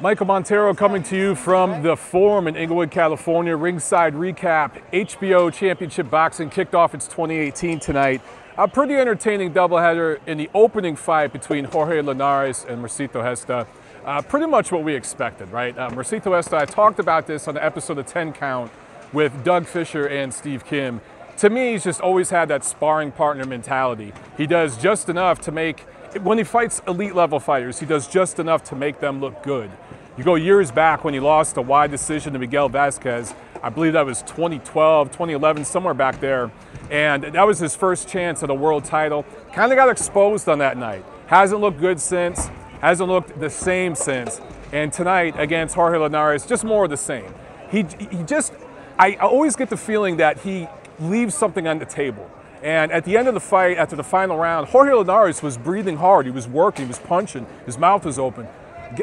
Michael Montero coming to you from the Forum in Inglewood, California. Ringside recap. HBO Championship Boxing kicked off its 2018 tonight. A pretty entertaining doubleheader in the opening fight between Jorge Linares and Mercito Gesta. Pretty much what we expected, right? Mercito Gesta, I talked about this on the episode of 10 Count with Doug Fisher and Steve Kim. To me, he's just always had that sparring partner mentality. He does just enough to make, when he fights elite level fighters, he does just enough to make them look good. You go years back when he lost a wide decision to Miguel Vasquez. I believe that was 2012, 2011, somewhere back there. And that was his first chance at a world title. Kind of got exposed on that night. Hasn't looked good since. Hasn't looked the same since. And tonight against Jorge Linares, just more of the same. I always get the feeling that he leaves something on the table. And at the end of the fight, after the final round, Jorge Linares was breathing hard. He was working, he was punching, his mouth was open.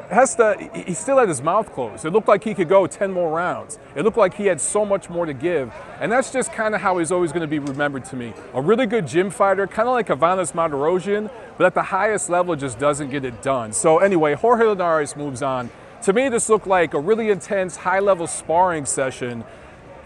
Gesta, he still had his mouth closed. It looked like he could go 10 more rounds. It looked like he had so much more to give. And that's just kind of how he's always going to be remembered to me. A really good gym fighter, kind of like Ivanovic Martirosyan, but at the highest level just doesn't get it done. So anyway, Jorge Linares moves on. To me, this looked like a really intense, high-level sparring session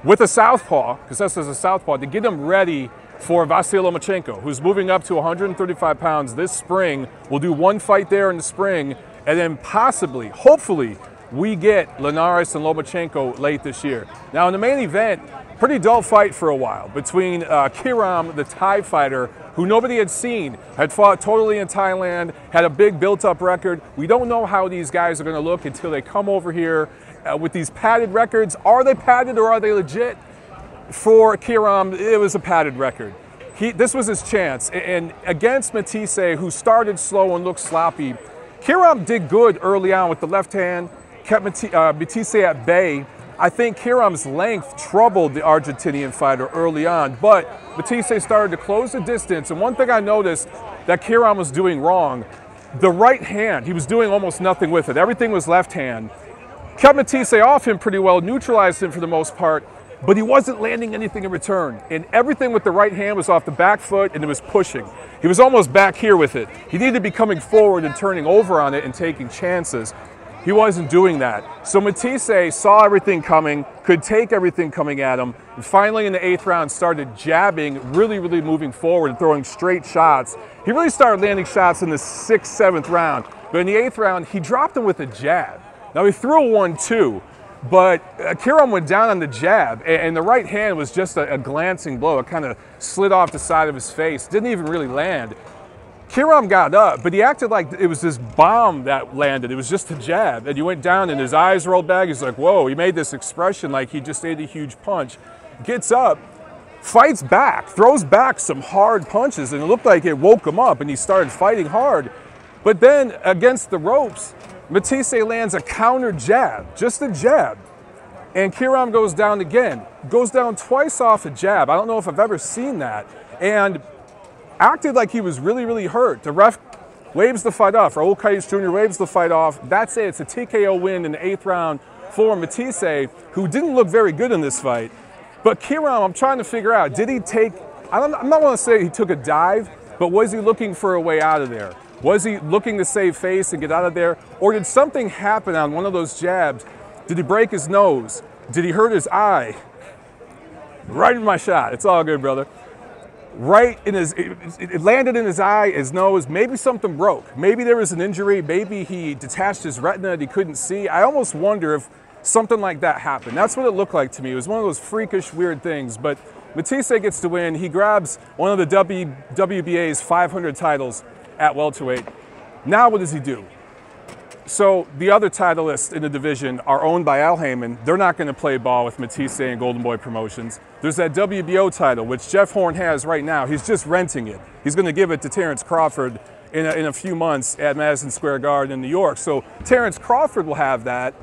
with a southpaw, because that's a southpaw, to get him ready for Vasyl Lomachenko, who's moving up to 135 pounds this spring. We'll do one fight there in the spring, and then possibly, hopefully, we get Linares and Lomachenko late this year. Now, in the main event, pretty dull fight for a while between Kiram, the Thai fighter, who nobody had seen, had fought totally in Thailand, had a big built-up record. We don't know how these guys are going to look until they come over here with these padded records. Are they padded or are they legit? For Kiram, it was a padded record. This was his chance. And against Matthysse, who started slow and looked sloppy, Kiram did good early on with the left hand, kept Matthysse at bay. I think Kiram's length troubled the Argentinian fighter early on, but Matthysse started to close the distance. And one thing I noticed that Kiram was doing wrong, the right hand, he was doing almost nothing with it. Everything was left hand. Kept Matthysse off him pretty well, neutralized him for the most part, but he wasn't landing anything in return. And everything with the right hand was off the back foot and it was pushing. He was almost back here with it. He needed to be coming forward and turning over on it and taking chances. He wasn't doing that. So Matthysse saw everything coming, could take everything coming at him, and finally in the 8th round started jabbing, really moving forward and throwing straight shots. He really started landing shots in the 6th, 7th round. But in the 8th round, he dropped him with a jab. Now he threw a 1-2. But Kiram went down on the jab, and the right hand was just a glancing blow. It kind of slid off the side of his face, didn't even really land. Kiram got up, but he acted like it was this bomb that landed. It was just a jab, and he went down and his eyes rolled back. He's like, whoa, he made this expression like he just ate a huge punch. Gets up, fights back, throws back some hard punches, and it looked like it woke him up, and he started fighting hard. But then against the ropes, Matthysse lands a counter jab, just a jab. And Kiram goes down again, goes down twice off a jab. I don't know if I've ever seen that. And acted like he was really hurt. The ref waves the fight off. Raul Caius Jr. waves the fight off. That's it. It's a TKO win in the 8th round for Matthysse, who didn't look very good in this fight. But Kiram, I'm trying to figure out, did he take, I'm not going to say he took a dive, but was he looking for a way out of there? Was he looking to save face and get out of there? Or did something happen on one of those jabs? Did he break his nose? Did he hurt his eye? Right in my shot. It's all good, brother. Right in his, it landed in his eye, his nose. Maybe something broke. Maybe there was an injury. Maybe he detached his retina that he couldn't see. I almost wonder if something like that happened. That's what it looked like to me. It was one of those freakish, weird things. But Matthysse gets to win. He grabs one of the WBA's 500 titles at welterweight. Now what does he do? So the other titleists in the division are owned by Al Heyman. They're not going to play ball with Matthysse and Golden Boy Promotions. There's that WBO title, which Jeff Horn has right now. He's just renting it. He's going to give it to Terrence Crawford in a few months at Madison Square Garden in New York. So Terrence Crawford will have that.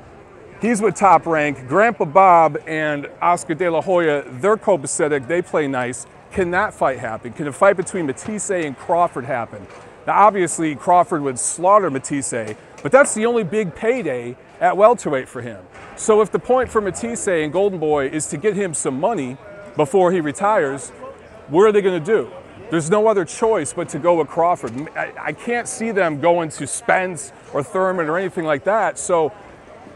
He's with Top Rank. Grandpa Bob and Oscar De La Hoya, they're copacetic. They play nice. Can that fight happen? Can a fight between Matthysse and Crawford happen? Now, obviously, Crawford would slaughter Matthysse, but that's the only big payday at welterweight for him. So if the point for Matthysse and Golden Boy is to get him some money before he retires, what are they going to do? There's no other choice but to go with Crawford. I can't see them going to Spence or Thurman or anything like that. So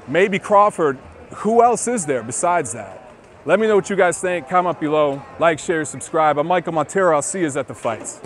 maybe Crawford. Who else is there besides that? Let me know what you guys think. Comment below. Like, share, subscribe. I'm Michael Montero. I'll see you at the fights.